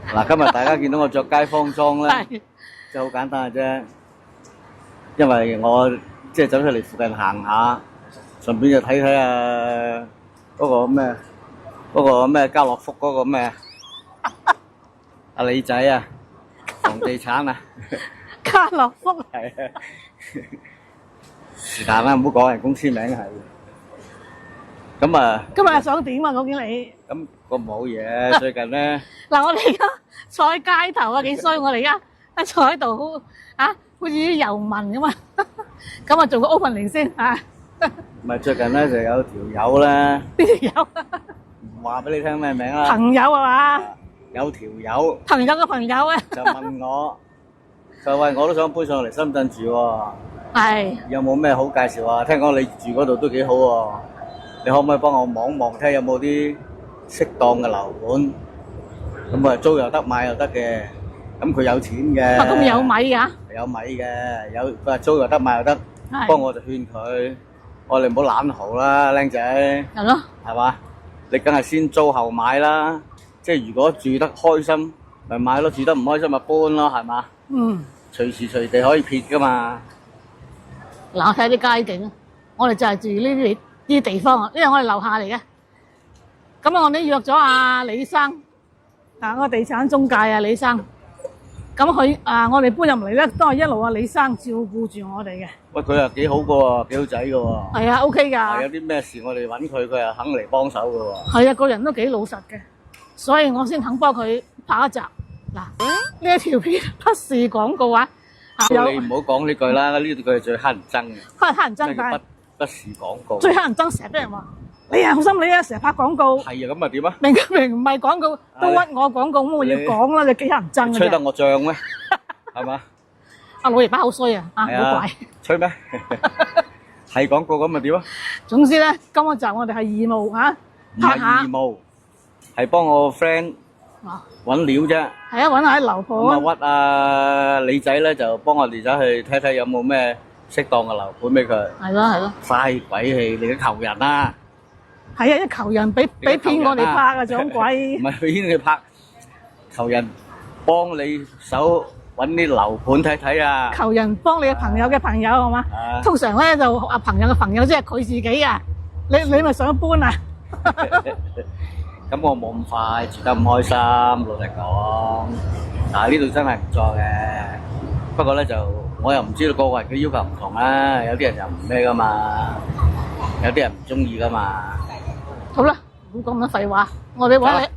嗱，今日大家見到我着街坊裝咧，就好簡單嘅啫。因為我即係走出嚟附近行下，順便就睇睇嗰個咩家樂福嗰個咩阿李仔啊，房地產啊，家樂福係啊，是但啦，唔好講人公司名係。咁啊，今日想點啊？究竟你？咁個冇嘢，最近咧嗱，我哋而家坐喺街頭啊，幾衰！我哋而家一坐喺度啊，好似啲遊民咁啊。咁啊，做個 opening 先啊。唔係最近咧就有條友咧，邊條友啊？唔話俾你聽咩名啦？朋友啊嘛？有條友朋友嘅朋友啊？就問我，就喂我都想搬上嚟深圳住喎，係有冇咩好介紹啊？聽講你住嗰度都幾好喎，你可唔可以幫我望望睇有冇啲適當嘅樓盤？咁啊租又得，買又得嘅。咁佢有錢嘅，咁有米㗎？有米嘅，佢話租又得，買又得。不過我就勸佢，我哋唔好懶豪啦，僆仔。係咯。係嘛？你梗係先租後買啦。即係如果住得開心，咪買咯；住得唔開心咪搬咯，係嘛？嗯。隨時隨地可以撇噶嘛。嗱，我睇啲街景，我哋就係住呢啲地方啊，因為我哋樓下嚟嘅。咁啊，我哋約咗阿李生，嗱，個地產中介啊，李生。咁佢我哋搬入嚟咧，都係一路阿李生照顧住我哋嘅。喂，佢又幾好噶喎，幾好仔噶喎。係啊 ，OK 㗎。有啲咩事我哋揾佢，佢又肯嚟幫手噶喎。係啊，個人都幾老實嘅，所以我先肯幫佢拍一集。嗱，呢一條片不是廣告啊。你唔好講呢句啦，呢句係最乞人憎嘅。乞人憎，但係不是廣告。最乞人憎成日俾人話。你啊，好心你啊，成日拍廣告。係啊，咁啊點啊？明唔係廣告，都屈我廣告，咁我要講啦，你幾乞人憎嘅。吹得我脹咩？係嘛？阿老爺把好衰啊！啊，唔好怪。吹咩？係廣告咁啊點啊？總之咧，今個集我哋係義務嚇，拍下。唔係義務，係幫我 friend 揾料啫。係啊，揾下啲樓盤。咁啊屈阿李仔咧，就幫我哋走去睇睇有冇咩適當嘅樓盤俾佢。係咯係咯。嘥鬼氣，你嘅求人啊！係啊，啲求人俾騙我哋拍啊，撞鬼！唔係騙你拍，求人幫你手揾啲樓盤睇睇啊！求人幫你嘅朋友嘅朋友係嘛？通常咧就朋友嘅朋友即係佢自己啊！你咪想搬啊？咁我冇咁快住得咁開心，老實講。嗱呢度真係唔錯嘅，不過咧就我又唔知道個個人嘅要求唔同啦，有啲人就唔咩噶嘛，有啲人唔中意噶嘛。好啦，唔好講咁多廢話，我哋揾